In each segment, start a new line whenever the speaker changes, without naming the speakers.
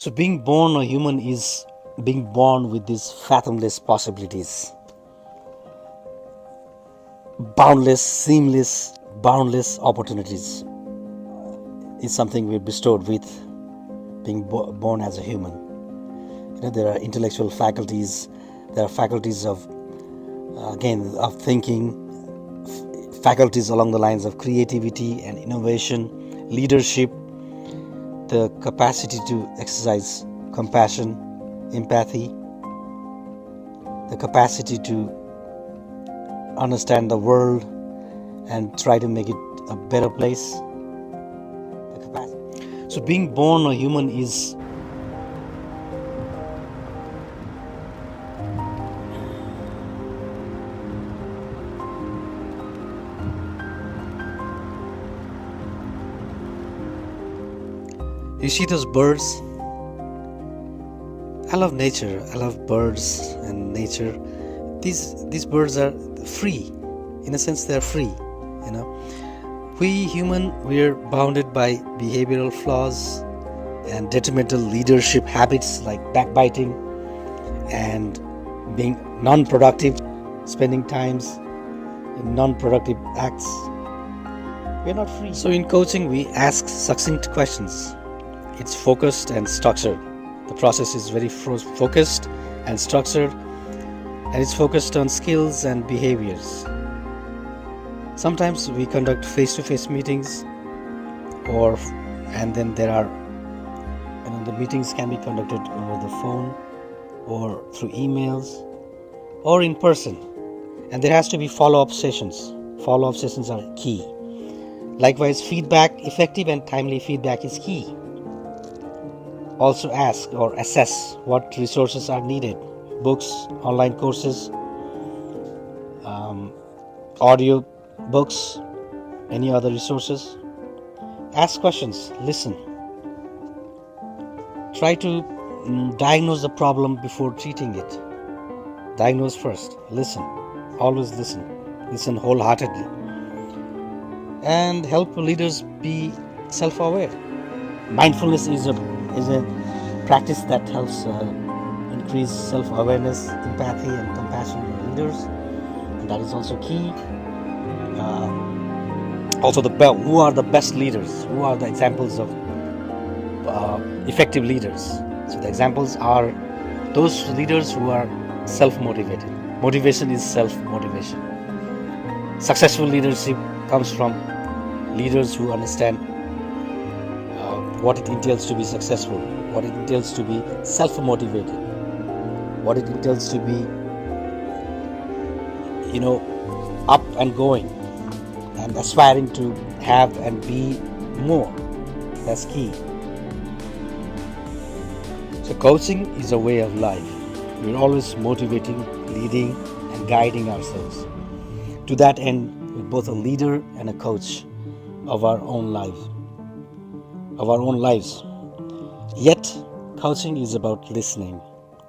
So being born a human is being born with these fathomless possibilities, boundless, seamless, boundless opportunities is something we're bestowed with being born as a human. There are intellectual faculties, there are faculties of thinking, faculties along the lines of creativity and innovation, leadership, the capacity to exercise compassion, empathy, the capacity to understand the world and try to make it a better place. So being born a human is you see those birds? I love nature. I love birds and nature. These birds are free. In a sense, they're free. We human, we're bounded by behavioral flaws and detrimental leadership habits like backbiting and being non-productive, spending times in non-productive acts. We're not free. So in coaching, we ask succinct questions. It's focused and structured. The process is very focused and structured, and it's focused on skills and behaviors. Sometimes we conduct face-to-face meetings, and then there are, the meetings can be conducted over the phone or through emails or in person. And there has to be follow-up sessions. Follow-up sessions are key. Likewise, feedback, effective and timely feedback is key. Also ask or assess what resources are needed. Books, online courses, audio books, any other resources. Ask questions, listen. Try to diagnose the problem before treating it. Diagnose first, listen, always listen. Listen wholeheartedly. And help leaders be self-aware. Mindfulness is a practice that helps increase self-awareness, empathy and compassion in leaders, and that is also key. Also, who are the best leaders? Who are the examples of effective leaders? So the examples are those leaders who are self-motivated. Motivation is self-motivation. Successful leadership comes from leaders who understand what it entails to be successful, what it entails to be self-motivated, what it entails to be, up and going and aspiring to have and be more. That's key. So coaching is a way of life. We're always motivating, leading, and guiding ourselves. To that end, we're both a leader and a coach of our own lives. Yet, coaching is about listening.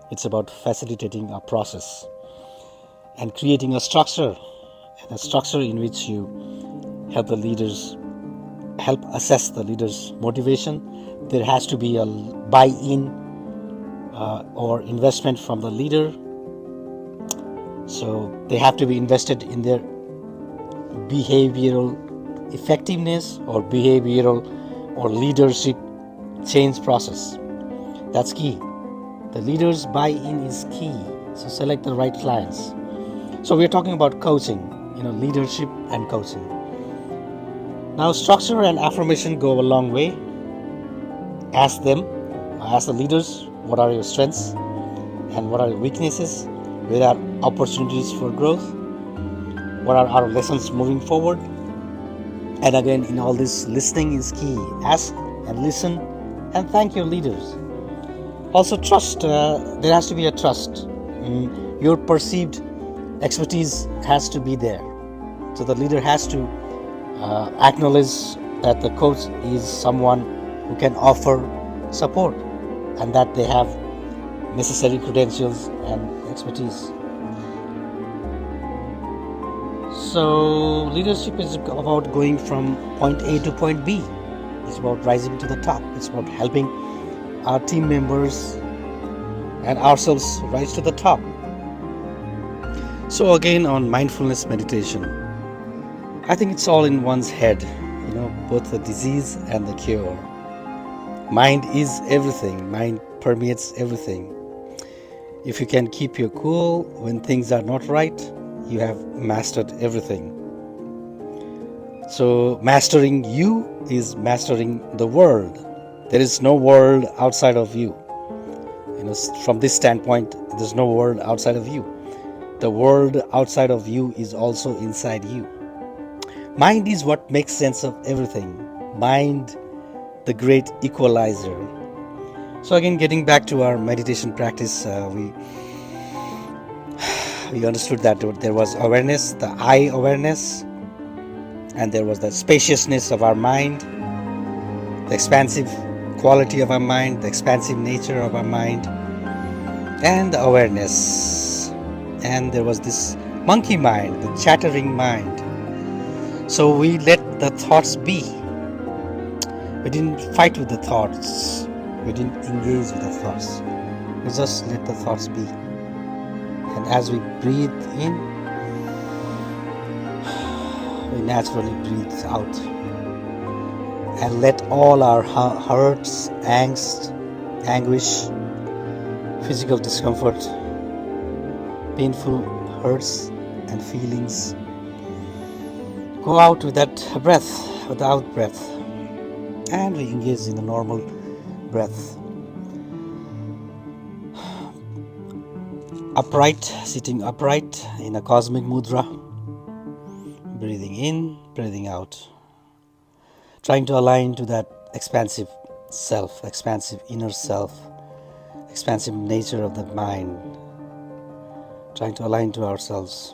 It's about facilitating our process and creating a structure in which you help assess the leader's motivation. There has to be a buy-in or investment from the leader. So they have to be invested in their behavioral effectiveness or behavioral or leadership change process. That's key. The leader's buy-in is key. So select the right clients. So we're talking about coaching, leadership and coaching. Now, structure and affirmation go a long way. Ask the leaders, what are your strengths and what are your weaknesses? Where are opportunities for growth? What are our lessons moving forward? And again, in all this, listening is key. Ask and listen and thank your leaders. Also, trust. There has to be a trust. Your perceived expertise has to be there. So the leader has to acknowledge that the coach is someone who can offer support and that they have necessary credentials and expertise. So leadership is about going from point A to point B. It's about rising to the top. It's about helping our team members, and ourselves rise to the top. So again, on mindfulness meditation, I think it's all in one's head, both the disease and the cure. Mind is everything. Mind permeates everything. If you can keep your cool when things are not right, you have mastered everything. So mastering you is mastering the world. There is no world outside of you. From this standpoint, there's no world outside of you. The world outside of you is also inside you. Mind is what makes sense of everything. Mind, the great equalizer. So again, getting back to our meditation practice, we understood that there was awareness, the I awareness, and there was the spaciousness of our mind, the expansive quality of our mind, the expansive nature of our mind, and the awareness. And there was this monkey mind, the chattering mind. So we let the thoughts be. We didn't fight with the thoughts. We didn't engage with the thoughts. We just let the thoughts be. And as we breathe in, we naturally breathe out and let all our hurts, angst, anguish, physical discomfort, painful hurts and feelings go out with that breath, with the out breath, and we engage in a normal breath. Upright, sitting upright in a cosmic mudra, breathing in, breathing out, trying to align to that expansive self, expansive inner self, expansive nature of the mind, trying to align to ourselves,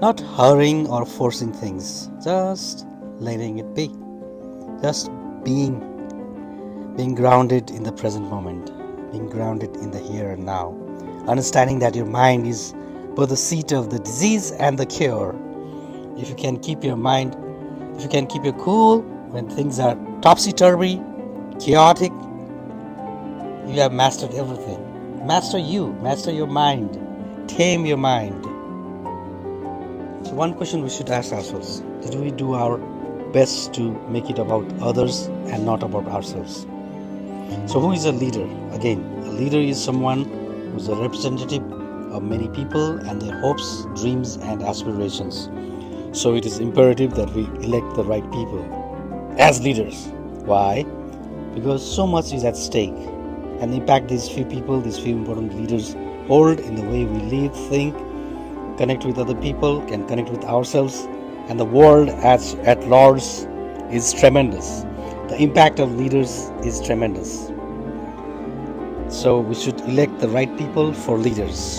not hurrying or forcing things, just letting it be, just being grounded in the present moment, being grounded in the here and now, understanding that your mind is both the seat of the disease and the cure. If you can keep your mind, if you can keep your cool when things are topsy-turvy, chaotic, you have mastered everything. Master you, master your mind, tame your mind. So one question we should ask ourselves, did we do our best to make it about others and not about ourselves? So who is a leader? Again, a leader is someone who is a representative of many people and their hopes, dreams and aspirations. So it is imperative that we elect the right people as leaders. Why? Because so much is at stake, and the impact these few people, these few important leaders hold in the way we live, think, connect with other people, can connect with ourselves, and the world at large is tremendous. The impact of leaders is tremendous. So we should elect the right people for leaders.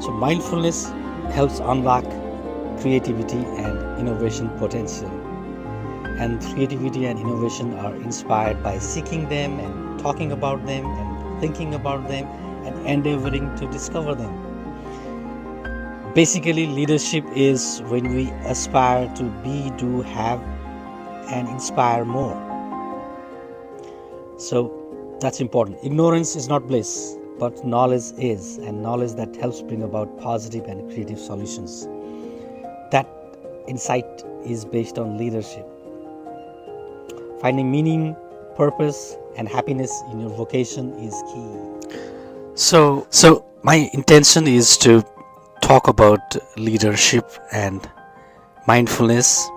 So mindfulness helps unlock creativity and innovation potential. And creativity and innovation are inspired by seeking them and talking about them and thinking about them and endeavoring to discover them. Basically, leadership is when we aspire to be, do, have, and inspire more. So that's important. Ignorance is not bliss, but knowledge is, and knowledge that helps bring about positive and creative solutions. That insight is based on leadership. Finding meaning, purpose, and happiness in your vocation is key. So my intention is to talk about leadership and mindfulness,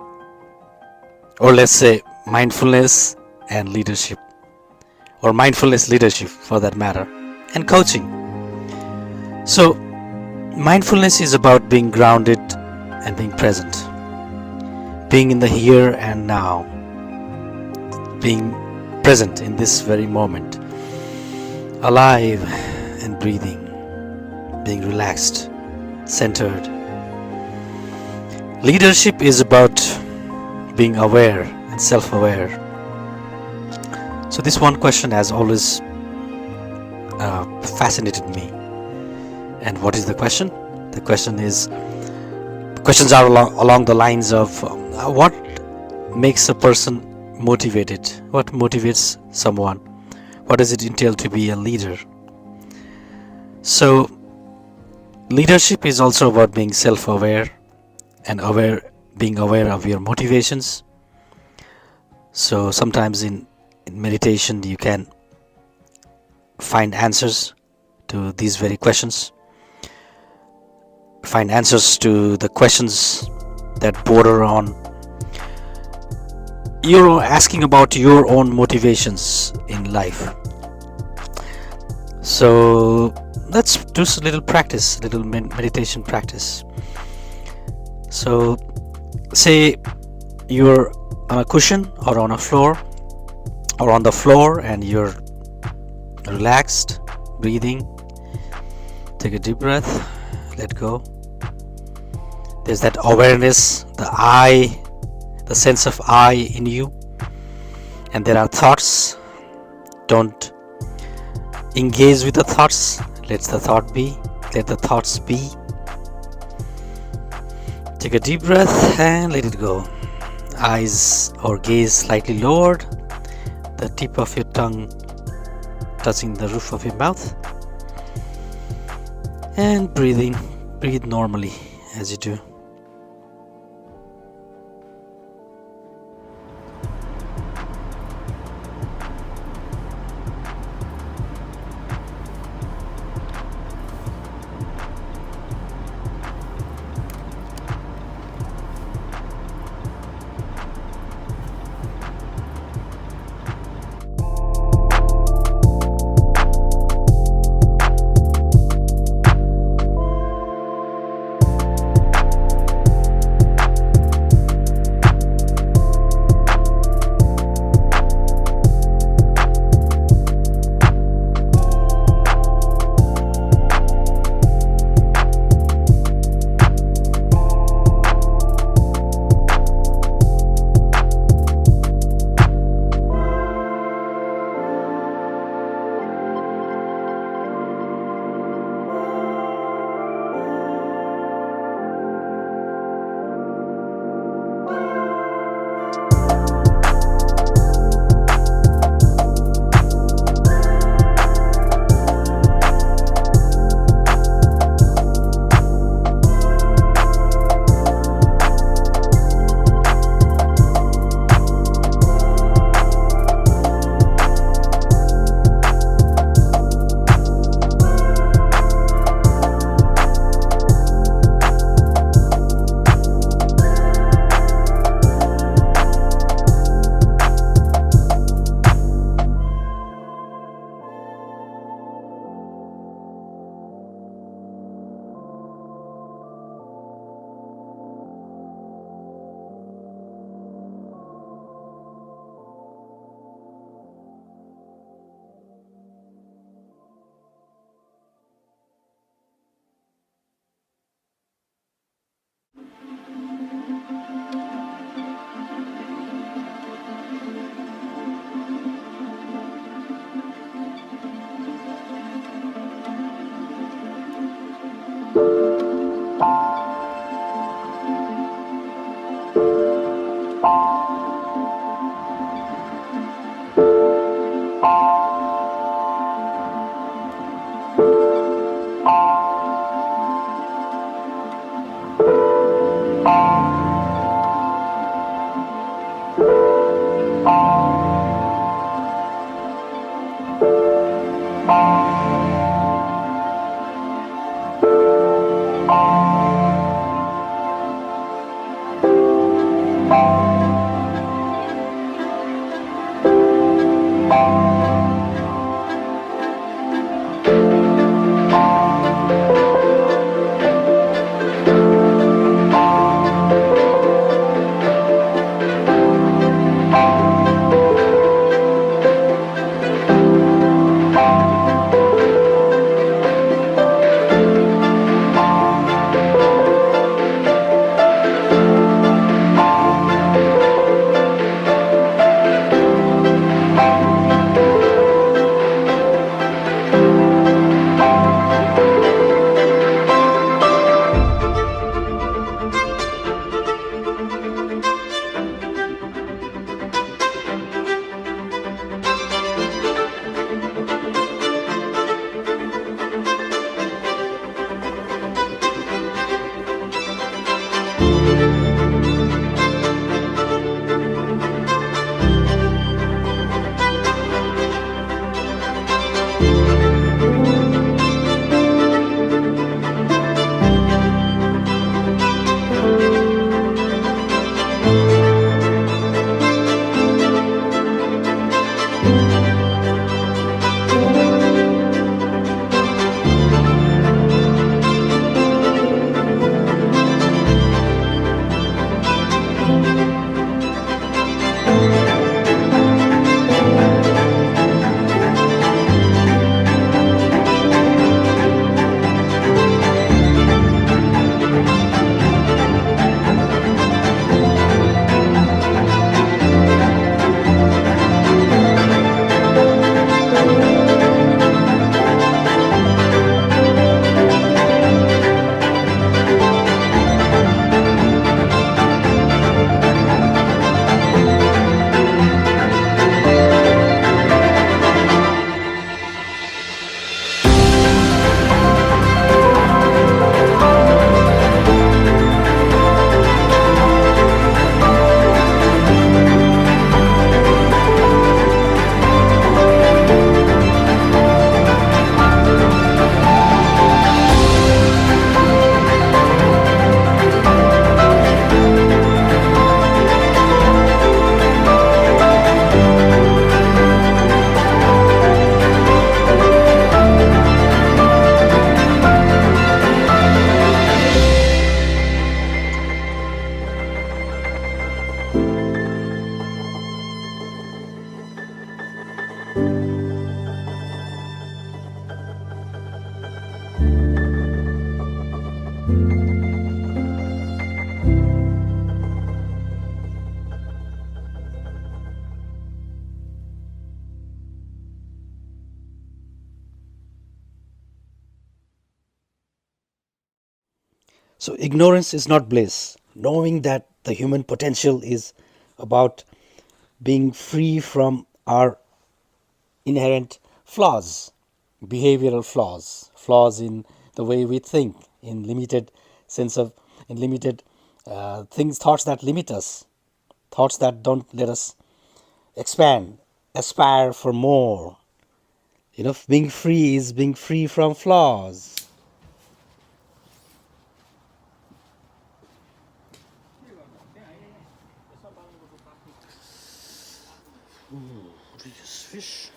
or let's say mindfulness and leadership, or mindfulness leadership for that matter, and coaching. So mindfulness is about being grounded and being present, being in the here and now, being present in this very moment, alive and breathing, being relaxed, centered. Leadership is about being aware and self-aware. So this one question has always fascinated me. And what is the question? The questions are along the lines of what makes a person motivated? What motivates someone? what does it entail to be a leader? So leadership is also about being self-aware and being aware of your motivations. So sometimes in meditation you can find answers to these very questions. Find answers to the questions that border on you're asking about your own motivations in life. So let's do a little practice, little meditation practice. So say you're on a cushion or on a floor or on the floor and you're relaxed, breathing. Take a deep breath, let go. There's that awareness, the sense of I in you. And there are thoughts. Don't engage with the thoughts. Let the thought be. Let the thoughts be. Take a deep breath and let it go. Eyes or gaze slightly lowered. The tip of your tongue touching the roof of your mouth. And breathing. Breathe normally as you do. So, ignorance is not bliss. Knowing that the human potential is about being free from our inherent flaws, behavioral flaws, flaws in the way we think, in limited sense of, in limited things, thoughts that limit us, thoughts that don't let us expand, aspire for more. Being free is being free from flaws. This fish.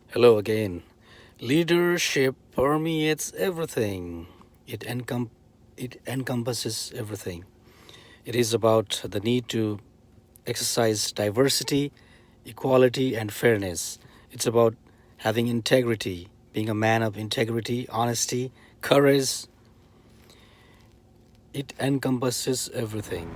Hello again. Leadership permeates everything. It encompasses everything. It is about the need to exercise diversity, equality, and fairness. It's about having integrity, being a man of integrity, honesty, courage. It encompasses everything.